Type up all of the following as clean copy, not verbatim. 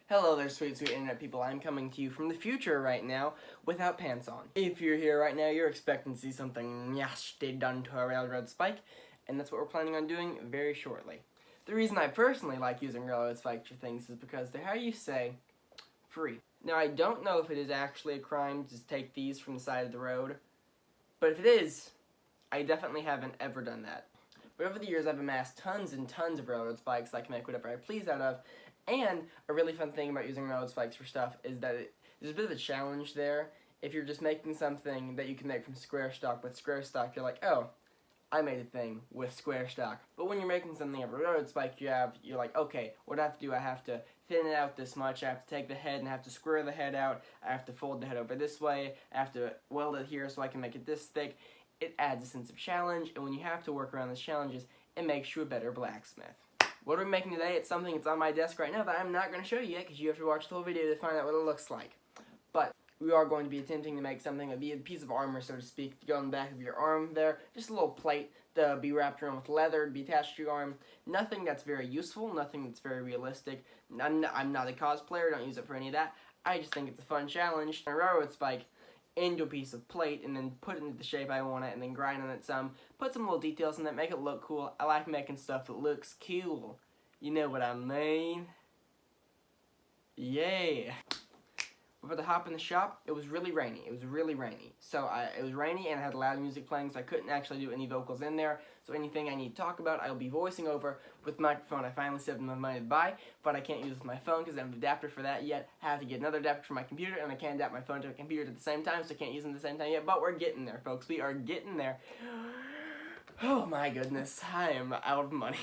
Hello there, sweet internet people. I'm coming to you from the future right now without pants on. If you're here right now, you're expecting to see something nasty done to a railroad spike, and that's what we're planning on doing very shortly. The reason I personally like using railroad spikes for things is because they're, how you say, free. Now, I don't know if it is actually a crime to take these from the side of the road, but if it is, I definitely haven't ever done that. But over the years, I've amassed tons and tons of railroad spikes I can make whatever I please out of. And a really fun thing about using railroad spikes for stuff is that there's a bit of a challenge there. If you're just making something that you can make from square stock with square stock, you're like, oh, I made a thing with square stock. But when you're making something of a railroad spike, you're like, okay, what do I have to do? I have to thin it out this much. I have to take the head and I have to square the head out. I have to fold the head over this way. I have to weld it here so I can make it this thick. It adds a sense of challenge, and when you have to work around those challenges, it makes you a better blacksmith. What are we making today? It's something that's on my desk right now that I'm not going to show you yet because you have to watch the whole video to find out what it looks like. But we are going to be attempting to make something that be a piece of armor, so to speak, to go on the back of your arm there. Just a little plate to be wrapped around with leather, to be attached to your arm. Nothing that's very useful, nothing that's very realistic. I'm not a cosplayer, don't use it for any of that. I just think it's a fun challenge. A railroad spike into a piece of plate and then put it into the shape I want it and then grind on it some. Put some little details in it, make it look cool. I like making stuff that looks cool. You know what I mean? Yeah. We're about to hop in the shop. It was really rainy. It was really rainy. So it was rainy and I had loud music playing, so I couldn't actually do any vocals in there. So anything I need to talk about, I'll be voicing over with the microphone I finally saved my money to buy, but I can't use it with my phone because I don't have an adapter for that yet. I have to get another adapter for my computer, and I can't adapt my phone to a computer at the same time, so I can't use them at the same time yet. But we're getting there, folks. We are getting there. Oh my goodness, I am out of money.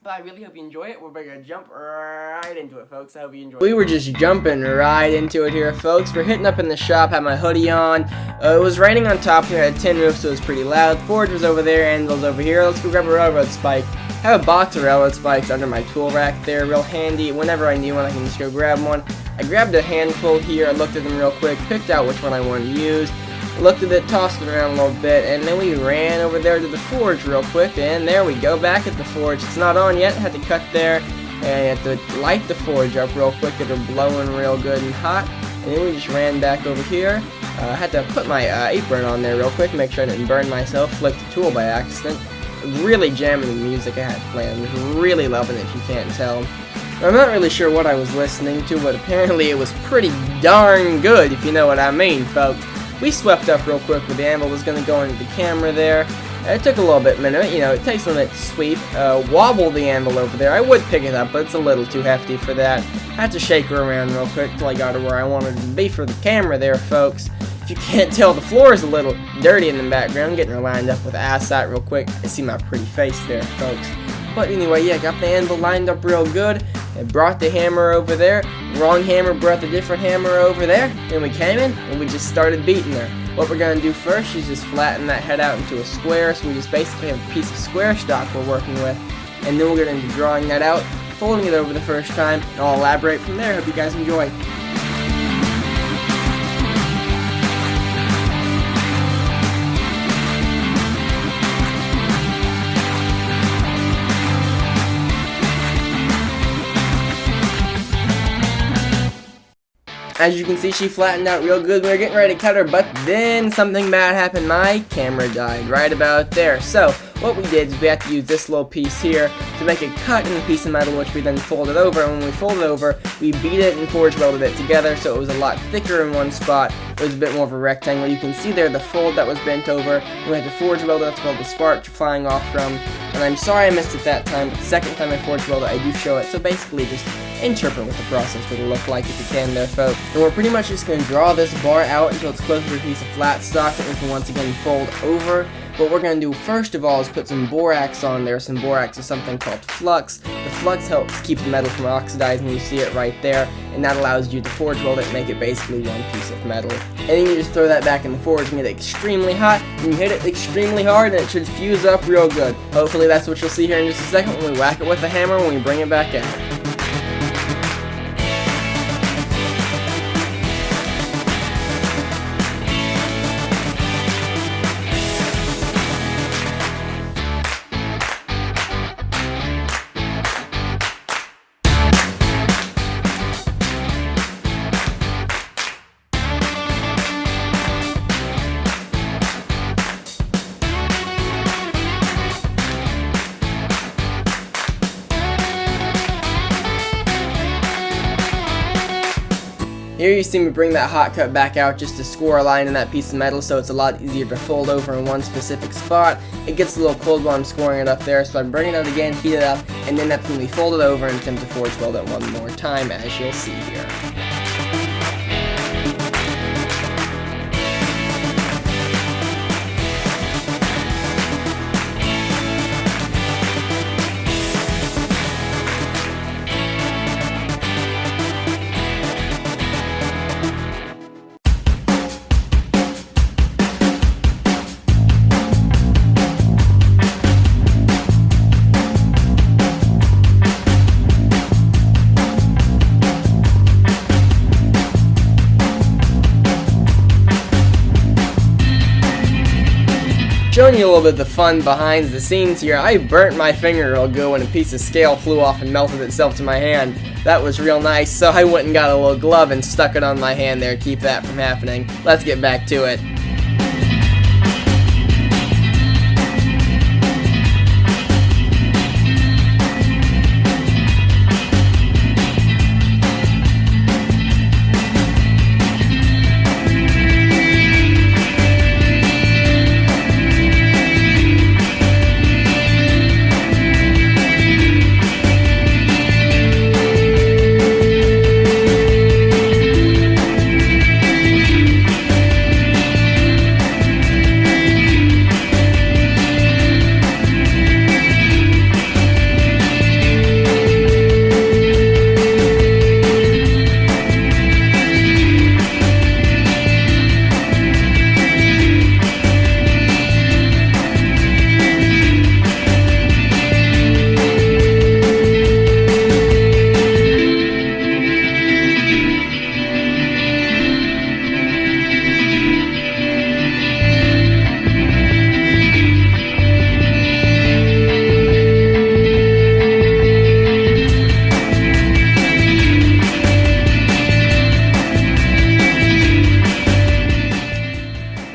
But I really hope you enjoy it. We're going to jump right into it, folks. I hope you enjoy it. We were just jumping right into it here, folks. We're hitting up in the shop, had my hoodie on. It was raining on top here, had a tin roof, so it was pretty loud. Forge was over there, anvil's over here. Let's go grab a railroad spike. I have a box of railroad spikes under my tool rack there, real handy. Whenever I need one, I can just go grab one. I grabbed a handful here, I looked at them real quick, picked out which one I wanted to use. Looked at it, tossed it around a little bit, and then we ran over there to the forge real quick, and there we go, back at the forge. It's not on yet, had to cut there, and had to light the forge up real quick, get her blowing real good and hot, and then we just ran back over here. I had to put my apron on there real quick, make sure I didn't burn myself, flicked the tool by accident. Really jamming the music I had playing, really loving it if you can't tell. I'm not really sure what I was listening to, but apparently it was pretty darn good, if you know what I mean, folks. We swept up real quick with the anvil was going to go into the camera there. It took a little minute, you know, it takes a minute to sweep. Wobble the anvil over there. I would pick it up, but it's a little too hefty for that. I had to shake her around real quick till I got her where I wanted to be for the camera there, folks. If you can't tell, the floor is a little dirty in the background. Getting her lined up with the asset real quick. I see my pretty face there, folks. But anyway, yeah, got the anvil lined up real good. I brought the hammer over there. Wrong hammer brought the different hammer over there. Then we came in and we just started beating her. What we're going to do first is just flatten that head out into a square. So we just basically have a piece of square stock we're working with. And then we're going to be drawing that out, folding it over the first time, and I'll elaborate from there. Hope you guys enjoy. As you can see, she flattened out real good. We were getting ready to cut her, but then something bad happened. My camera died right about there. So what we did is we had to use this little piece here to make a cut in the piece of metal, which we then folded over. And when we folded over, we beat it and forge welded it together, so it was a lot thicker in one spot. It was a bit more of a rectangle. You can see there the fold that was bent over. We had to forge weld it. That's where the spark flying off from. And I'm sorry I missed it that time, but the second time I forge welded, I do show it. So basically, just interpret what the process would look like if you can there, folks. And we're pretty much just going to draw this bar out until it's close to a piece of flat stock that we can once again fold over. What we're going to do first of all is put some borax on there. Some borax is something called flux. The flux helps keep the metal from oxidizing. You see it right there, and that allows you to forge weld it and make it basically one piece of metal. And then you just throw that back in the forge and get it extremely hot, and you hit it extremely hard and it should fuse up real good. Hopefully that's what you'll see here in just a second when we whack it with the hammer when we bring it back out. Here you see me bring that hot cut back out just to score a line in that piece of metal so it's a lot easier to fold over in one specific spot. It gets a little cold while I'm scoring it up there, so I bring it out again, heat it up, and then that's when we fold it over and attempt to forge weld it one more time, as you'll see here. Showing you a little bit of the fun behind the scenes here, I burnt my finger real good when a piece of scale flew off and melted itself to my hand. That was real nice, so I went and got a little glove and stuck it on my hand there to keep that from happening. Let's get back to it.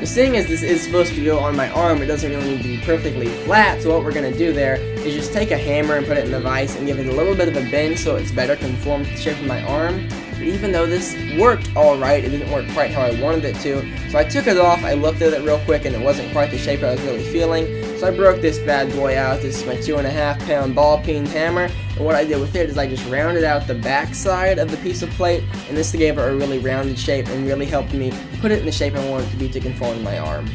Seeing as this is supposed to go on my arm, it doesn't really need to be perfectly flat, so what we're going to do there is just take a hammer and put it in the vise and give it a little bit of a bend so it's better conformed to the shape of my arm. But even though this worked alright, it didn't work quite how I wanted it to, so I took it off, I looked at it real quick, and it wasn't quite the shape I was really feeling, so I broke this bad boy out. This is my 2.5 pound ball peen hammer, and what I did with it is I just rounded out the back side of the piece of plate, and this gave it a really rounded shape and really helped me put it in the shape I wanted it to be to conform to my arm.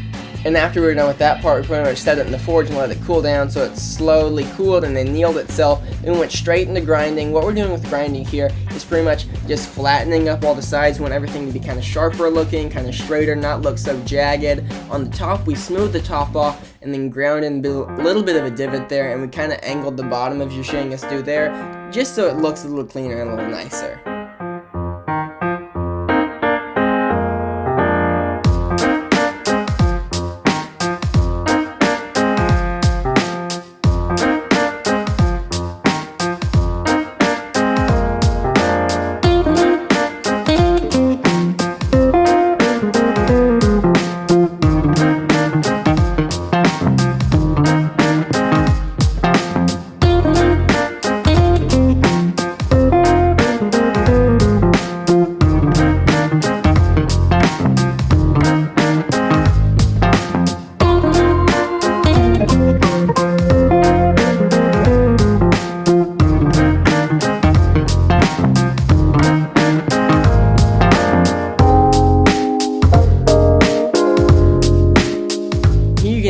And after we were done with that part, we pretty much set it in the forge and let it cool down so it slowly cooled and then annealed itself and went straight into grinding. What we're doing with grinding here is pretty much just flattening up all the sides. We want everything to be kind of sharper looking, kind of straighter, not look so jagged. On the top, we smoothed the top off and then ground in a little bit of a divot there, and we kind of angled the bottom as you're seeing us do there, just so it looks a little cleaner and a little nicer.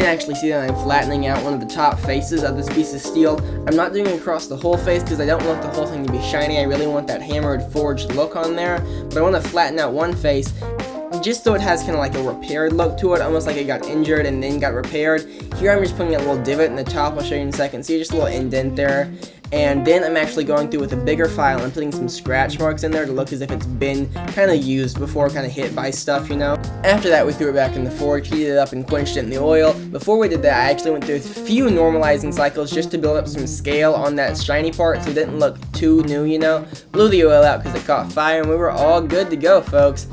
Actually see that I'm flattening out one of the top faces of this piece of steel. I'm not doing it across the whole face because I don't want the whole thing to be shiny. I really want that hammered forged look on there, but I want to flatten out one face just so it has kind of like a repaired look to it, almost like it got injured and then got repaired. Here I'm just putting a little divot in the top. I'll show you in a second. See, just a little indent there. And then I'm actually going through with a bigger file and putting some scratch marks in there to look as if it's been kind of used before, kind of hit by stuff, you know. After that, we threw it back in the forge, heated it up, and quenched it in the oil. Before we did that, I actually went through a few normalizing cycles just to build up some scale on that shiny part so it didn't look too new, you know. Blew the oil out because it caught fire, and we were all good to go, folks.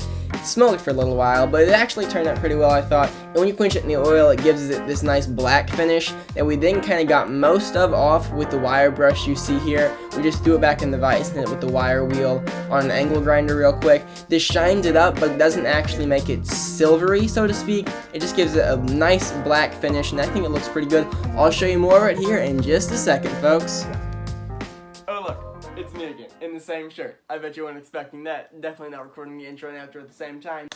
smoked for a little while, but it actually turned out pretty well, I thought. And when you quench it in the oil, it gives it this nice black finish that we then kind of got most of off with the wire brush you see here. We just threw it back in the vise and hit it with the wire wheel on an angle grinder real quick. This shines it up, but doesn't actually make it silvery, so to speak. It just gives it a nice black finish, and I think it looks pretty good. I'll show you more of it here in just a second, folks. Oh look, it's me again, in the same shirt. I bet you weren't expecting that. Definitely not recording the intro and outro at the same time.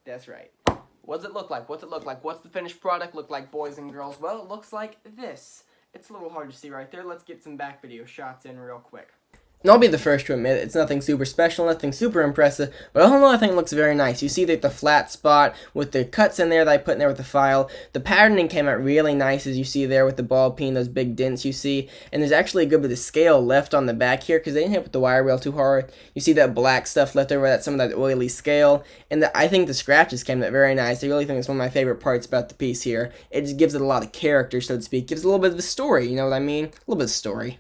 That's right. What's it look like? What's it look like? What's the finished product look like, boys and girls? Well, it looks like this. It's a little hard to see right there. Let's get some back video shots in real quick. And I'll be the first to admit it's nothing super special, nothing super impressive, but all in all, I think it looks very nice. You see that the flat spot with the cuts in there that I put in there with the file. The patterning came out really nice, as you see there with the ball peen, those big dents you see. And there's actually a good bit of scale left on the back here because they didn't hit with the wire wheel too hard. You see that black stuff left over, that's some of that oily scale. And I think the scratches came out very nice. I really think it's one of my favorite parts about the piece here. It just gives it a lot of character, so to speak. Gives it a little bit of a story, you know what I mean? A little bit of story.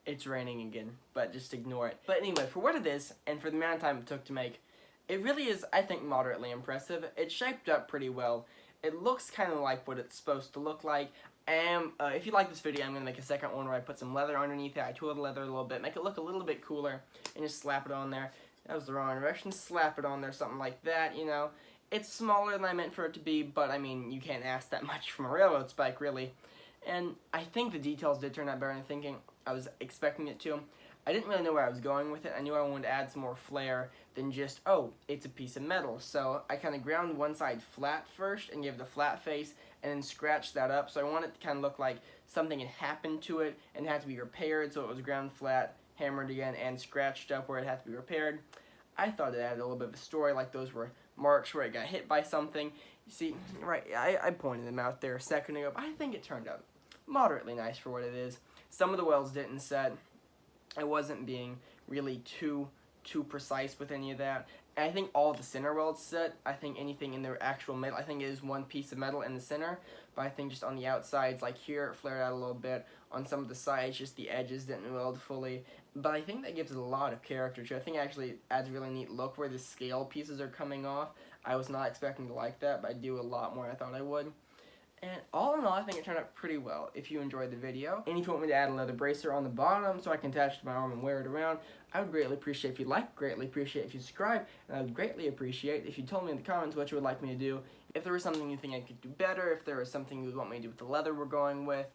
It's raining again, but just ignore it. But anyway, for what it is, and for the amount of time it took to make, it really is, I think, moderately impressive. It's shaped up pretty well. It looks kind of like what it's supposed to look like. And if you like this video, I'm going to make a second one where I put some leather underneath it. I tool the leather a little bit, make it look a little bit cooler, and just slap it on there. That was the wrong direction. Slap it on there, something like that, you know. It's smaller than I meant for it to be, but, I mean, you can't ask that much from a railroad spike, really. And I think the details did turn out better than thinking I was expecting it to. I didn't really know where I was going with it. I knew I wanted to add some more flair than just, oh, it's a piece of metal. So I kind of ground one side flat first and gave it a flat face and then scratched that up. So I want it to kind of look like something had happened to it and had to be repaired. So it was ground flat, hammered again, and scratched up where it had to be repaired. I thought it added a little bit of a story, like those were marks where it got hit by something. You see, right, I pointed them out there a second ago, but I think it turned out moderately nice for what it is. Some of the welds didn't set. I wasn't being really too precise with any of that. And I think all the center welds set. I think anything in the actual metal, I think it is one piece of metal in the center, but I think just on the outsides, like here, it flared out a little bit. On some of the sides, just the edges didn't weld fully. But I think that gives it a lot of character too. I think it actually adds a really neat look where the scale pieces are coming off. I was not expecting to like that, but I do a lot more than I thought I would. And all in all, I think it turned out pretty well. If you enjoyed the video, and if you want me to add a leather bracer on the bottom so I can attach it to my arm and wear it around, I would greatly appreciate if you like, greatly appreciate if you subscribe, and I would greatly appreciate if you told me in the comments what you would like me to do. If there was something you think I could do better, if there was something you would want me to do with the leather we're going with,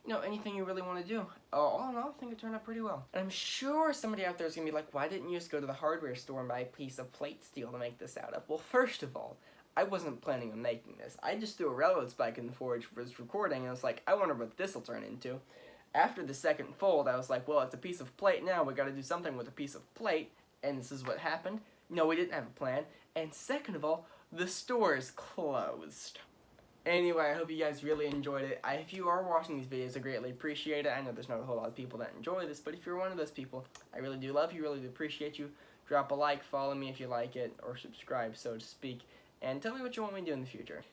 you know, anything you really want to do. All in all, I think it turned out pretty well. And I'm sure somebody out there is going to be like, why didn't you just go to the hardware store and buy a piece of plate steel to make this out of? Well, first of all, I wasn't planning on making this. I just threw a railroad spike in the forge for this recording, and I was like, I wonder what this will turn into. After the second fold, I was like, well, it's a piece of plate now. We got to do something with a piece of plate, and this is what happened. No, we didn't have a plan. And second of all, the store is closed. Anyway, I hope you guys really enjoyed it. If you are watching these videos, I greatly appreciate it. I know there's not a whole lot of people that enjoy this, but if you're one of those people, I really do love you, really do appreciate you. Drop a like, follow me if you like it, or subscribe, so to speak. And tell me what you want me to do in the future.